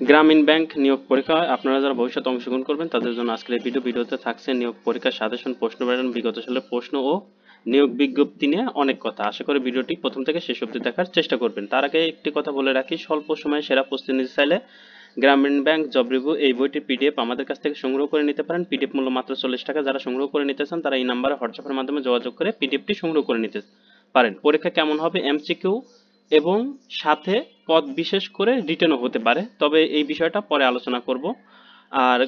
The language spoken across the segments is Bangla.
গ্রামীণ ব্যাংক নিয়োগ পরীক্ষা আপনারা যারা ভবিষ্যতে অংশগ্রহণ করবেন তাদের জন্য আজকের এই ভিডিওতে থাকছে নিয়োগ পরীক্ষার সাজেশন, প্রশ্ন প্যাটার্ন, বিগত সালের প্রশ্ন ও নিয়োগ বিজ্ঞপ্তি নিয়ে অনেক কথা। আশা করি ভিডিওটি প্রথম থেকে শেষ অবধি দেখার চেষ্টা করবেন। তার আগে একটি কথা বলে রাখি, স্বল্প সময়ে সেরা প্রস্তুতি নিতে চাইলে গ্রামীণ ব্যাংক জব রিভিউ এই বইটির পিডিএফ আমাদের কাছ থেকে সংগ্রহ করে নিতে পারেন। পিডিএফ মূল্য মাত্র 40 টাকা। যারা সংগ্রহ করে নিতে চান তারা এই নাম্বারে হোয়াটসঅ্যাপের মাধ্যমে যোগাযোগ করে পিডিএফটি সংগ্রহ করে নিতে পারেন। পরীক্ষা কেমন হবে, এমসিকিউ এবং সাথে পদ বিশেষ করে রিটেনও হতে পারে, তবে এই বিষয়টা পরে আলোচনা করব। আর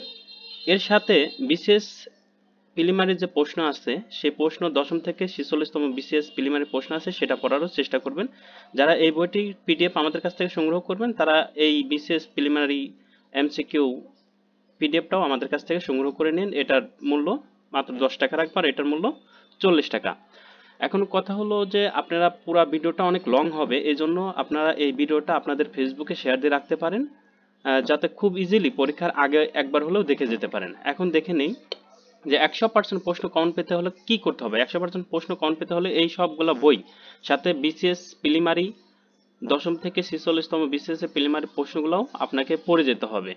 এর সাথে বিশেষ প্রিলিমারি যে প্রশ্ন আছে সেই প্রশ্ন 10ম থেকে 46তম বিসিএস প্রিলিমারি প্রশ্ন আছে সেটা পড়ারও চেষ্টা করবেন। যারা এই বইটি পিডিএফ আমাদের কাছ থেকে সংগ্রহ করবেন তারা এই বিসিএস প্রিলিমারি এমসিকিউ পিডিএফটাও আমাদের কাছ থেকে সংগ্রহ করে নিন। এটার মূল্য মাত্র 10 টাকা রাখবো আর এটার মূল্য 40 টাকা। এখন কথা হলো যে আপনারা পুরো ভিডিওটা অনেক লং হবে, এই জন্য আপনারা এই ভিডিওটা আপনাদের ফেসবুকে শেয়ার দিয়ে রাখতে পারেন, যাতে খুব ইজিলি পরীক্ষার আগে একবার হলেও দেখে যেতে পারেন। এখন দেখে নেই যে 100% প্রশ্ন কমন পেতে হলে কি করতে হবে। 100% প্রশ্ন কমন পেতে হলে এই সবগুলো বই সাথে বিসিএস প্রিলিমারি 10ম থেকে 46তম বিসিএস এর প্রিলিমারি প্রশ্নগুলোও আপনাকে পড়ে যেতে হবে।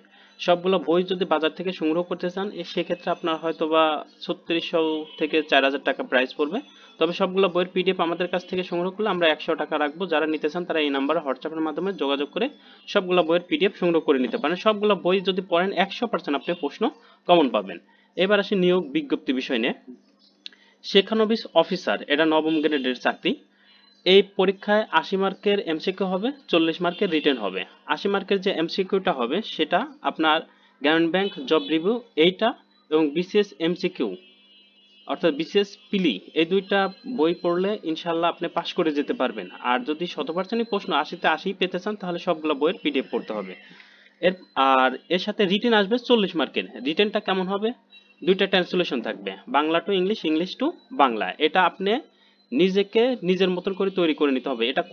সবগুলো বই যদি বাজার থেকে সংগ্রহ করতে চান সেক্ষেত্রে আপনার হয়তোবা 3600 থেকে 4000 টাকা প্রাইস পড়বে। তবে সবগুলো বইয়ের পিডিএফ আমাদের কাছ থেকে সংগ্রহ করলে আমরা 100 টাকা রাখবো। যারা নিতে চান তারা এই নাম্বারে হোয়াটসঅ্যাপের মাধ্যমে যোগাযোগ করে সবগুলো বইয়ের পিডিএফ সংগ্রহ করে নিতে পারেন। সবগুলো বই যদি পড়েন 100% আপনি প্রশ্ন কমন পাবেন। এবার আসি নিয়োগ বিজ্ঞপ্তি বিষয় নিয়ে। শিক্ষানবিশ অফিসার, এটা 9ম গ্রেডের চাকরি। এই পরীক্ষায় 80 মার্কের এমসিকিউ হবে, 40 মার্কের রিটেন হবে। 80 মার্কের যে এমসিকিউটা হবে সেটা আপনার গ্রামীণ ব্যাংক জব রিভিউ এইটা এবং বিসিএস এমসিকিউ অর্থাৎ বিসিএস পিলি, এই দুইটা বই পড়লে ইনশাল্লাহ আপনি পাশ করে যেতে পারবেন। আর যদি 100% প্রশ্ন 80-তে 80 পেতে চান তাহলে সবগুলো বইয়ের পিডিএফ পড়তে হবে। এর আর এর সাথে রিটেন আসবে 40 মার্কের। রিটেনটা কেমন হবে, দুইটা ট্রান্সলেশন থাকবে, Bangla to English, English to Bangla. এটা আপনি নিজেকে নিজের মতন করে তৈরি করে নিতে হবে। এটা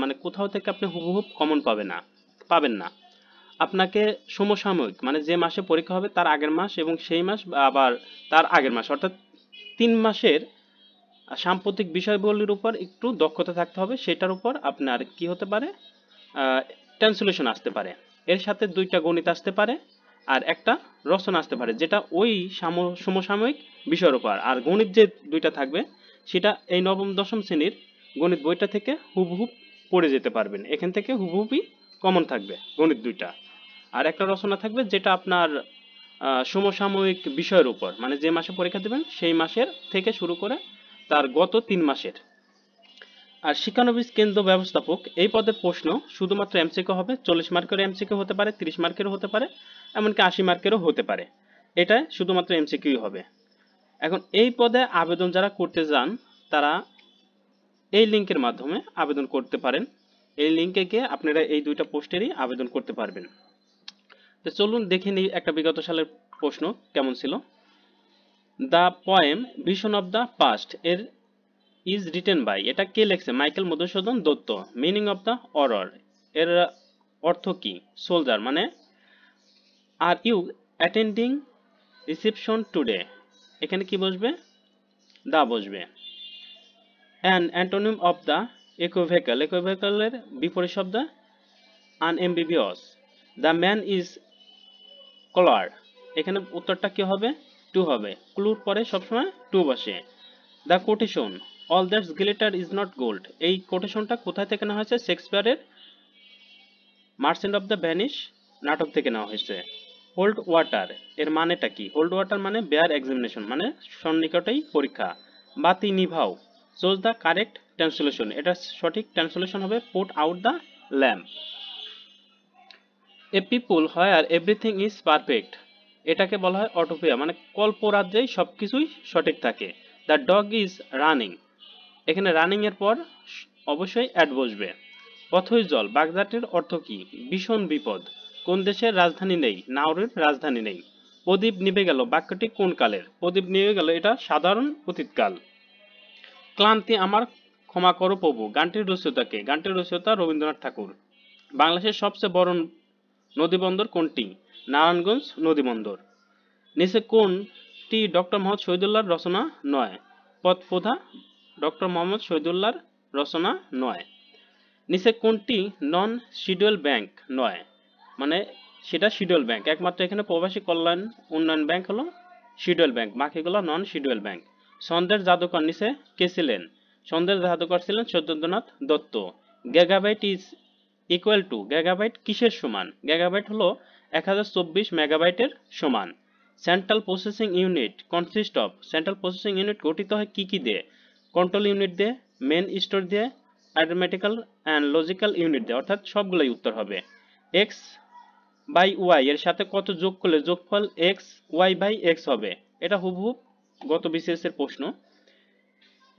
মানে কোথাও থেকে আপনি হুবহুব কমন পাবেন না। আপনাকে সমসাময়িক মানে যে মাসে পরীক্ষা হবে তার আগের মাস এবং সেই মাস আবার তার আগের মাস অর্থাৎ 3 মাসের সাম্প্রতিক বিষয়বলির উপর একটু দক্ষতা থাকতে হবে। সেটার উপর আপনার কি হতে পারে, ট্রান্সলেশন আসতে পারে। এর সাথে 2টা গণিত আসতে পারে আর একটা রচনা আসতে পারে, যেটা ওই সমসাময়িক বিষয়ের উপর। আর গণিত যে 2টা থাকবে সেটা এই 9ম 10ম শ্রেণীর গণিত বইটা থেকে হুবহুব পড়ে যেতে পারবেন। এখান থেকে হুবহুবই কমন থাকবে গণিত 2টা। আর একটা রচনা থাকবে যেটা আপনার সমসাময়িক বিষয়ের উপর, মানে যে মাসে পরীক্ষা দেবেন সেই মাসের থেকে শুরু করে তার গত 3 মাসের। আর শিক্ষানবিশ কেন্দ্র ব্যবস্থাপক এই পদের প্রশ্ন শুধুমাত্র এমসিকিউ হবে। 40 মার্কের এমসিকিউ হতে পারে, 30 মার্কেরও হতে পারে, এমনকি 80 মার্কেরও হতে পারে। এটা শুধুমাত্র এমসিকিউ হবে। এখন এই পদে আবেদন যারা করতে চান তারা এই লিঙ্কের মাধ্যমে আবেদন করতে পারেন। এই লিঙ্কে গিয়ে আপনারা এই 2টা পোস্টেরই আবেদন করতে পারবেন। তো চলুন দেখে নিই একটা বিগত সালের প্রশ্ন কেমন ছিল। The poem vision of the past এর ইজ রিটেন বাই, এটা কে লেখছে, Michael Madhusudan Dutta. Meaning of the warrior এর অর্থ কি, সোলজার মানে। Are you attending reception today, এখানে কি বসবে, দা বসবে। An antonym of the equivocal, ইকুইভ্যাকালের বিপরীত শব্দ unambiguous. The man is collar, এখানে উত্তরটা কি হবে, টু হবে। ক্লুর পরে সবসময় টু বসে। The quotation all that's glitter is not gold, এই কোটেশনটা কোথায় থেকে নেওয়া হয়েছে, শেক্সপিয়ারের মার্চেন্ট অফ দ্য ভ্যানিশ নাটক থেকে নেওয়া হয়েছে। হোল্ড ওয়াটার এর মানেটা কি, হোল্ড ওয়াটার মানে বেয়ার এক্সামিনেশন মানে সন্নিকটেই পরীক্ষা। বাতি নিভাও চোজ দ্য কারেক্ট ট্রান্সলেশন, এটা সঠিক ট্রান্সলেশন হবে put out the lamp. A people where everything is perfect, এটাকে বলা হয় অটোপিয়া মানে কল্পরাজ্যেই সবকিছুই সঠিক থাকে। দ্য ডগ ইজ রানিং, এখানে রানিং এর পর অবশ্যই অ্যাড বসবে। অথই জল বাগদাটির অর্থ কি, ভীষণ বিপদ। কোন দেশের রাজধানী নেই, নাউরের রাজধানী নেই। প্রদীপ নিভে গেল বাক্যটি কোন কালের, প্রদীপ নিভে গেল এটা সাধারণ অতীতকাল। ক্লান্তি আমার ক্ষমা করো প্রভু, গানটির রচয়িতা কে, গানটির রচয়িতা রবীন্দ্রনাথ ঠাকুর। বাংলাদেশের সবচেয়ে বড় নদীবন্দর কোনটি, নারায়ণগঞ্জ নদীবন্দর। নিচে কোনটি ডক্টর মোহাম্মদ শহীদুল্লাহর রচনা নয়, পথপ্রধা ডক্টর মোহাম্মদ শহীদুল্লাহর রচনা নয়। নিচে কোনটি নন শিডিউল ব্যাংক নয়, মানে সেটা শিডিউল ব্যাংক। একমাত্র এখানে প্রবাসী কল্যাণ উন্নয়ন ব্যাংক হলো শিডিউল ব্যাংক, বাকিগুলো নন শিডিউল ব্যাংক। সন্দের জাদুকর নিচে কে ছিলেন? সন্দের জাদুকর ছিলেন Satyendranath Dutta. Gigabyte is equal to, gigabyte কিসের সমান? গিগাবাইট হলো 1024 মেগাবাইটের সমান। Central processing unit consist of, central processing unit গঠিত হয় কি কি দিয়ে? কন্ট্রোল ইউনিট দিয়ে, মেন স্টোর দিয়ে, অ্যারিথমেটিক্যাল অ্যান্ড লজিক্যাল ইউনিট দিয়ে, অর্থাৎ সবগুলোই উত্তর হবে। এক্স বাই ওয়াই এর সাথে কত যোগ করলে যোগফল এক্স ওয়াই বাই এক্স হবে? এটা হুবহুব গত বিসিএস এর প্রশ্ন।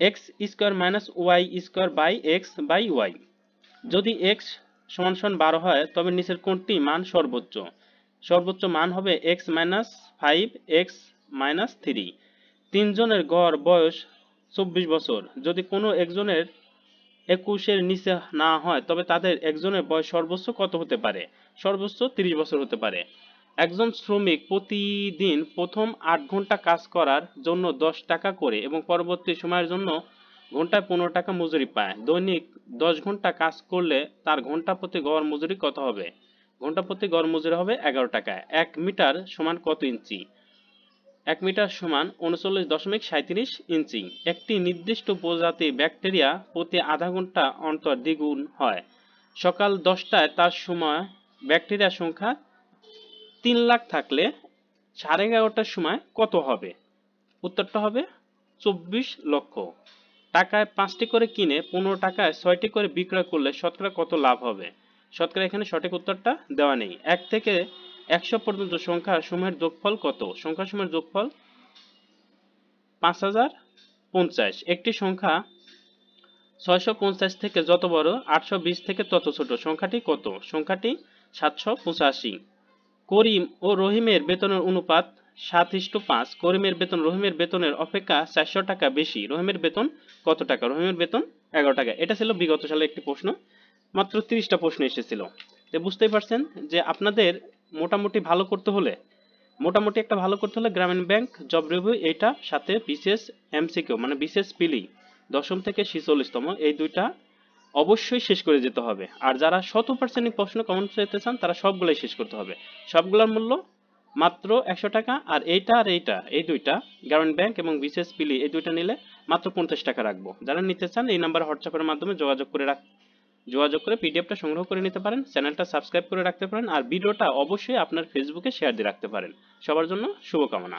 X square minus y square by x by y. যদি এক্স সমান সমান 12 হয় তবে নিচের কোনটি মান সর্বোচ্চ? সর্বোচ্চ মান হবে এক্স মাইনাস 5 এক্স মাইনাস 3। তিনজনের গড় বয়স 24 বছর। যদি কোনো একজনের 21-এর নিচে না হয় তবে তাদের একজনের বয়স সর্বোচ্চ কত হতে পারে? সর্বোচ্চ 30 বছর হতে পারে। একজন শ্রমিক প্রতিদিন প্রথম 8 ঘন্টা কাজ করার জন্য 10 টাকা করে এবং পরবর্তী সময়ের জন্য ঘন্টায় 15 টাকা মজুরি পায়। দৈনিক 10 ঘন্টা কাজ করলে তার ঘন্টা প্রতি গড় মজুরি কত হবে? ঘন্টা প্রতি গড় মজুরি হবে 11 টাকা। 1 মিটার সমান কত ইঞ্চি? 1 মিটার সমান 39.37 ইঞ্চি। একটি নির্দিষ্ট প্রজাতির ব্যাকটেরিয়া প্রতি আধা ঘন্টা অন্তর দ্বিগুণ হয়। সকাল 10টায় তার সময় ব্যাকটেরিয়ার সংখ্যা 3 লাখ থাকলে 11:30টার সময় কত হবে? উত্তরটা হবে 24 লক্ষ। টাকায় 5টি করে কিনে 15 টাকায় 6টি করে বিক্রয় করলে শতকরা কত লাভ হবে? শতকরা এখানে সঠিক উত্তরটা দেওয়া নেই। 1 থেকে 100 পর্যন্ত সংখ্যা সমূহের যোগফল কত? সংখ্যা সমূহের যোগফল 5050। একটি সংখ্যা 650 থেকে যত বড়, 820 থেকে তত ছোট। সংখ্যাটি কত? সংখ্যাটি 785। করিম ও রহিমের বেতনের অনুপাত 7:5। করিমের বেতন রহিমের বেতনের অপেক্ষা 400 টাকা বেশি। রহিমের বেতন কত টাকা? রহিমের বেতন 11 টাকা। এটা ছিল বিগত সালে একটি প্রশ্ন, মাত্র 30টা প্রশ্ন এসেছিল। তো বুঝতেই পারছেন যে আপনাদের মোটামুটি ভালো করতে হলে, মোটামুটি একটা ভালো করতে হলে গ্রামীণ ব্যাংক জব রিভিউ এইটা, সাথে বিসিএস এমসিকিউ মানে বিসিএস পিলি 10ম থেকে 46তম, এই দুইটা অবশ্যই শেষ করে যেতে হবে। আর যারা 100% প্রশ্ন কমন পেতে চান তারা সবগুলাই শেষ করতে হবে। সবগুলোর মূল্য মাত্র 100 টাকা। আর এইটা আর এইটা, এই দুইটা গ্রামীণ ব্যাংক এবং বিসিএস পিলি এই দুইটা নিলে মাত্র 50 টাকা রাখবো। যারা নিতে চান এই নাম্বারে হোয়াটসঅ্যাপের মাধ্যমে যোগাযোগ করে পিডিএফটা সংগ্রহ করে নিতে পারেন। চ্যানেলটা সাবস্ক্রাইব করে রাখতে পারেন আর ভিডিওটা অবশ্যই আপনার ফেসবুকে শেয়ার দিয়ে রাখতে পারেন। সবার জন্য শুভকামনা।